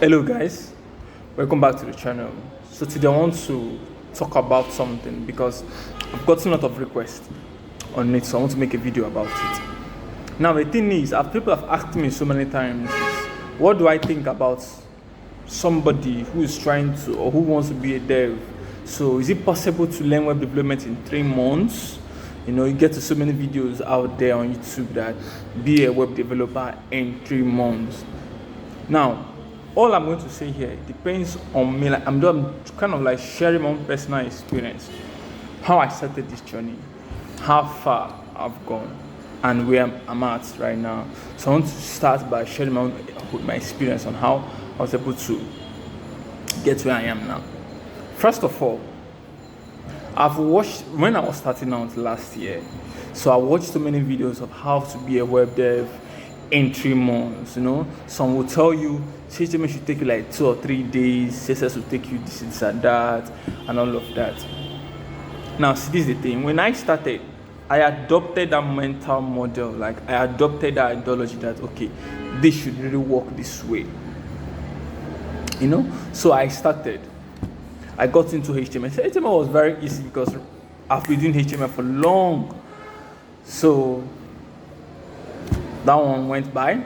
Hello guys, welcome back to the channel. So today I want to talk about something because I've gotten a lot of requests on it, so I want to make a video about it. Now the thing is, people have asked me so many times, what do I think about somebody who is trying to or who wants to be a dev? So is it possible to learn web development in 3 months? You get to so many videos out there on YouTube that be a web developer in 3 months. Now, all I'm going to say here depends on me. Like, I'm kind of like sharing my own personal experience, how I started this journey, how far I've gone, and where I'm at right now. So I want to start by sharing my experience on how I was able to get where I am now. First of all, I've watched when I was starting out last year. So I watched so many videos of how to be a web dev in 3 months. Some will tell you HTML should take you like 2 or 3 days, CSS will take you this and that, and all of that. Now, see, this is the thing. When I started, I adopted that mental model. Like, I adopted that ideology that, okay, this should really work this way. So I started. I got into HTML. So HTML was very easy because I've been doing HTML for long. So that one went by.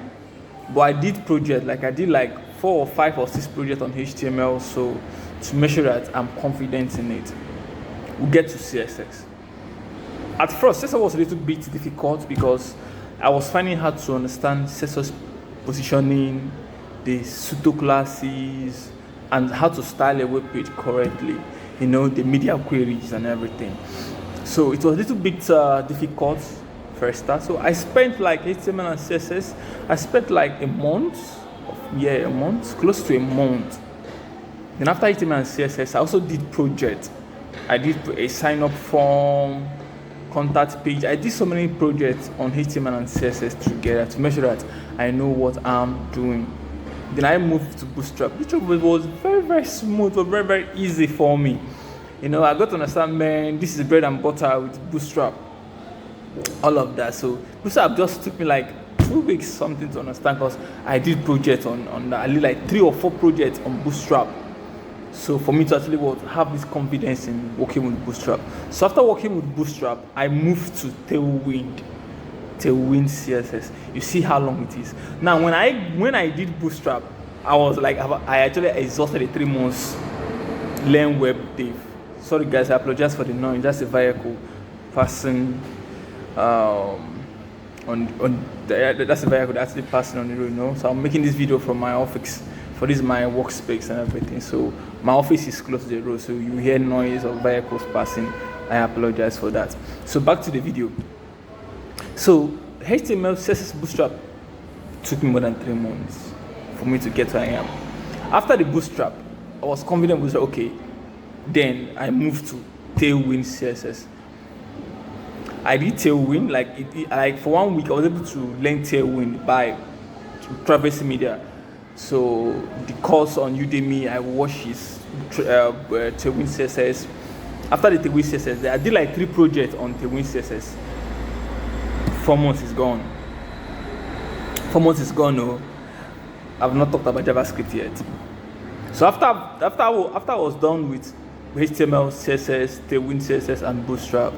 But I did projects, like I did like 4 or 5 or 6 projects on HTML, so to make sure that I'm confident in it. We'll get to CSS. At first, CSS was a little bit difficult because I was finding hard to understand CSS positioning, the pseudo classes, and how to style a web page correctly, the media queries and everything. So it was a little bit difficult first start. So I spent like HTML and CSS. I spent like a month, close to a month. Then after HTML and CSS, I also did projects. I did a sign up form, contact page. I did so many projects on HTML and CSS together to make sure that I know what I'm doing. Then I moved to Bootstrap, which was very, very smooth, but very, very easy for me. I got to understand, man, this is bread and butter with Bootstrap. All of that. So Bootstrap just took me like 2 weeks something to understand because I did projects on that. I did like 3 or 4 projects on Bootstrap. So for me to actually have this confidence in working with Bootstrap. So after working with Bootstrap, I moved to Tailwind CSS. You see how long it is. Now when I did Bootstrap, I was like, I actually exhausted the 3 months learn web dev. Sorry guys, I apologize for the noise. That's a vehicle passing that's a vehicle that's actually passing on the road. So I'm making this video from my office. For this is my workspace and everything. So my office is close to the road, so you hear noise of vehicles passing. I apologize for that. So back to the video. So HTML, CSS, Bootstrap took me more than 3 months for me to get where I am. After the Bootstrap, I was confident with okay. Then I moved to Tailwind CSS. I did Tailwind, like for 1 week I was able to learn Tailwind by Traverse Media. So the course on Udemy, I watched his Tailwind CSS. After the Tailwind CSS, I did like 3 projects on Tailwind CSS. 4 months is gone. 4 months is gone. No, I've not talked about JavaScript yet. So after I was done with HTML, CSS, Tailwind CSS, and Bootstrap,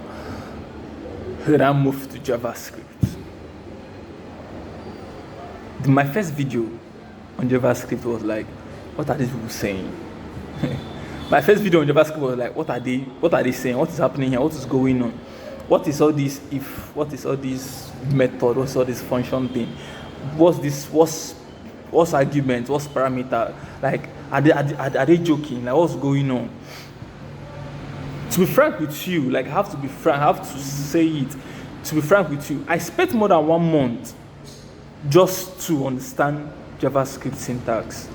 then I moved to JavaScript. My first video on JavaScript was like, what are these people saying? My first video on JavaScript was like, what are they saying? What is happening here? What is going on? What is all this if? What is all this method? What's all this function thing? What's argument? What's parameter? Like, are they joking? Like, what's going on? To be frank with you, like I have to be frank, I have to say it. To be frank with you, I spent more than 1 month just to understand JavaScript syntax.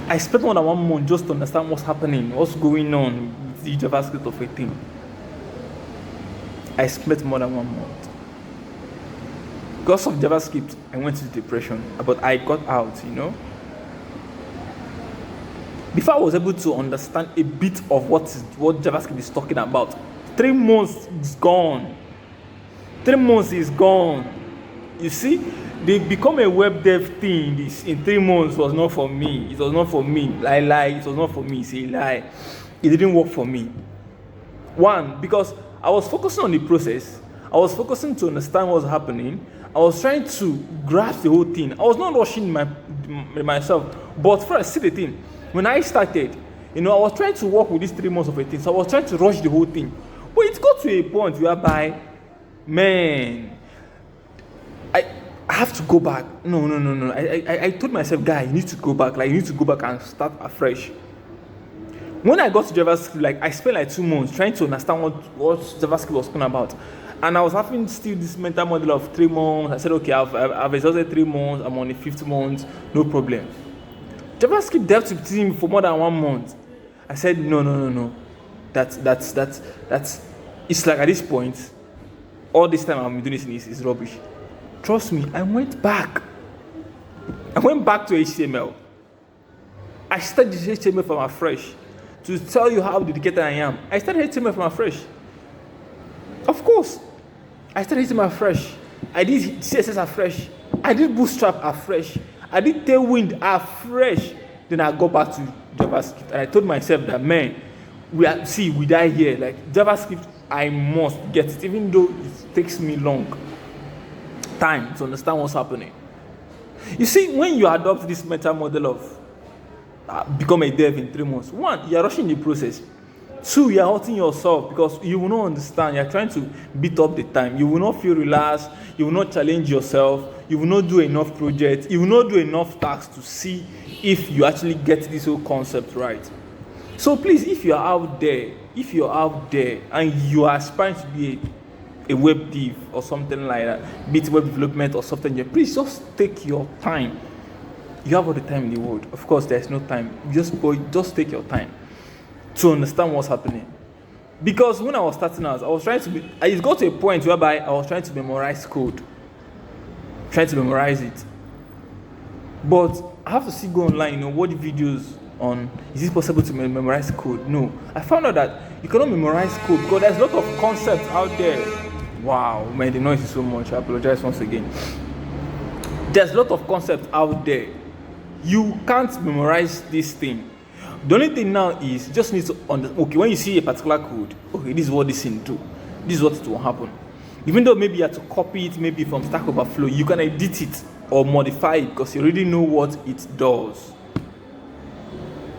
I spent more than 1 month just to understand what's happening, what's going on with the JavaScript of a thing. I spent more than 1 month. Because of JavaScript, I went into depression, but I got out, Before I was able to understand a bit of what JavaScript is talking about, 3 months is gone. 3 months is gone. You see, they become a web dev thing in 3 months was not for me. It was not for me. Lie. It was not for me. Say lie. It didn't work for me. One, because I was focusing on the process. I was focusing to understand what was happening. I was trying to grasp the whole thing. I was not rushing myself. But first, see the thing. When I started, I was trying to work with these 3 months of a thing. So I was trying to rush the whole thing. But it got to a point whereby, man, I have to go back. No. I told myself, guy, you need to go back. Like, you need to go back and start afresh. When I got to JavaScript, I spent 2 months trying to understand what JavaScript was talking about. And I was having still this mental model of 3 months. I said, okay, I've exhausted 3 months. I'm on the 5th month. No problem. JavaScript dealt with me for more than 1 month. I said, no. That's it's like at this point, all this time I'm doing this is rubbish. Trust me, I went back to HTML. I studied HTML from afresh. To tell you how dedicated I am, I started HTML from afresh. Of course, I started HTML afresh. I did CSS afresh. I did Bootstrap afresh. I did Tailwind afresh. Then I go back to JavaScript, and I told myself that, man, we die here. Like JavaScript, I must get it, even though it takes me long time to understand what's happening. You see, when you adopt this meta model of become a dev in 3 months, 1, you are rushing the process. 2, you are hurting yourself because you will not understand. You are trying to beat up the time. You will not feel relaxed. You will not challenge yourself. You will not do enough projects. You will not do enough tasks to see if you actually get this whole concept right. So please, if you are out there and you are aspiring to be a web dev or something like that, be it web development or software engineer, please just take your time. You have all the time in the world. Of course, there's no time. Just take your time to understand what's happening. Because when I was starting out, it got to a point whereby I was trying to memorize code. Trying to memorize it. But I have to still go online, watch videos on, is it possible to memorize code? No. I found out that you cannot memorize code because there's a lot of concepts out there. Wow, man, the noise is so much. I apologize once again. There's a lot of concepts out there. You can't memorize this thing. The only thing now is you just need to understand. Okay, when you see a particular code, okay, this is what this thing do. This is what it will happen. Even though maybe you have to copy it, maybe from Stack Overflow, you can edit it or modify it because you already know what it does.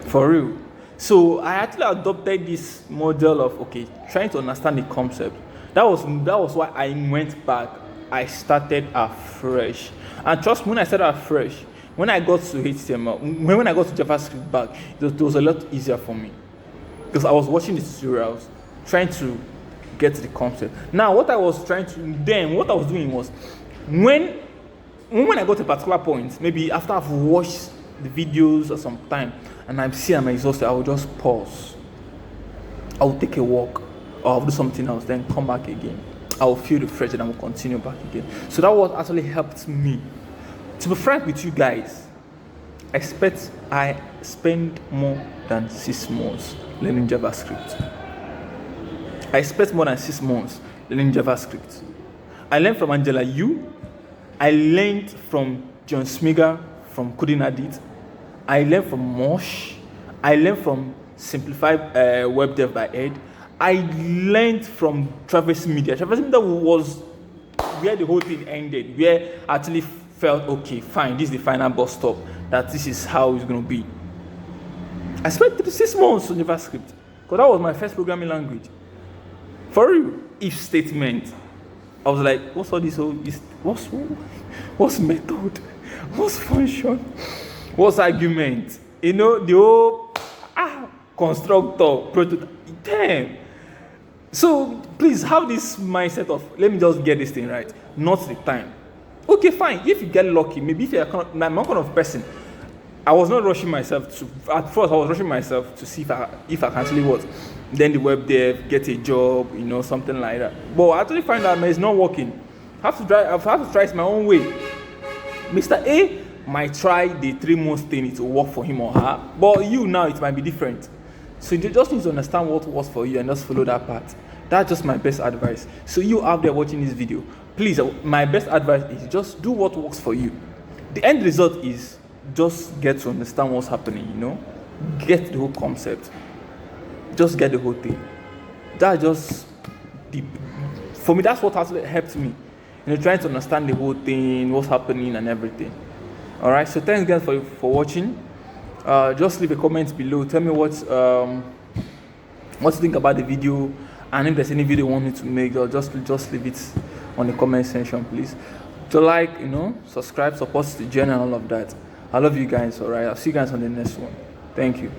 For real. So I actually adopted this model of trying to understand the concept. That was why I went back. I started afresh. And trust me, when I started afresh, when I got to HTML, when I got to JavaScript back, it was a lot easier for me. Because I was watching the tutorials, trying to get the concept. Now, what I was doing was, when I got to a particular point, maybe after I've watched the videos or some time, and I'm exhausted, I will just pause. I will take a walk, or I'll do something else, then come back again. I will feel refreshed and I will continue back again. So that was actually helped me. To be frank with you guys, I spend more than 6 months learning JavaScript. I spent more than 6 months learning JavaScript. I learned from Angela Yu. I learned from John Smiger from Coding Addict. I learned from Mosh. I learned from Simplified Web Dev by Ed. I learned from Travis Media. Travis Media was where the whole thing ended, where I actually felt, okay, fine, this is the final bus stop, that this is how it's going to be. I spent 6 months on JavaScript, because that was my first programming language. For real, if statement. I was like, what's all this? What's method? What's function? What's argument? The whole constructor, prototype. Damn. So please have this mindset of, let me just get this thing right, not the time. Okay, fine. If you get lucky, maybe if you're my kind of person, I was not rushing myself at first I was rushing myself to see if I can actually then the web dev, get a job, something like that. But I actually find out it's not working. I have to try it my own way. Mr. A might try the 3 months thing, it will work for him or her. But you now, it might be different. So you just need to understand what works for you and just follow that path. That's just my best advice. So you out there watching this video, please, my best advice is just do what works for you. The end result is just get to understand what's happening, get the whole concept, just get the whole thing. That just for me, that's what has helped me, trying to understand the whole thing, what's happening and everything. All right, so thanks again for watching. Just leave a comment below, tell me what you think about the video, and if there's any video you want me to make, or just leave it on the comment section, please. To like, subscribe, support the channel and all of that. I love you guys. All right, I'll see you guys on the next one. Thank you.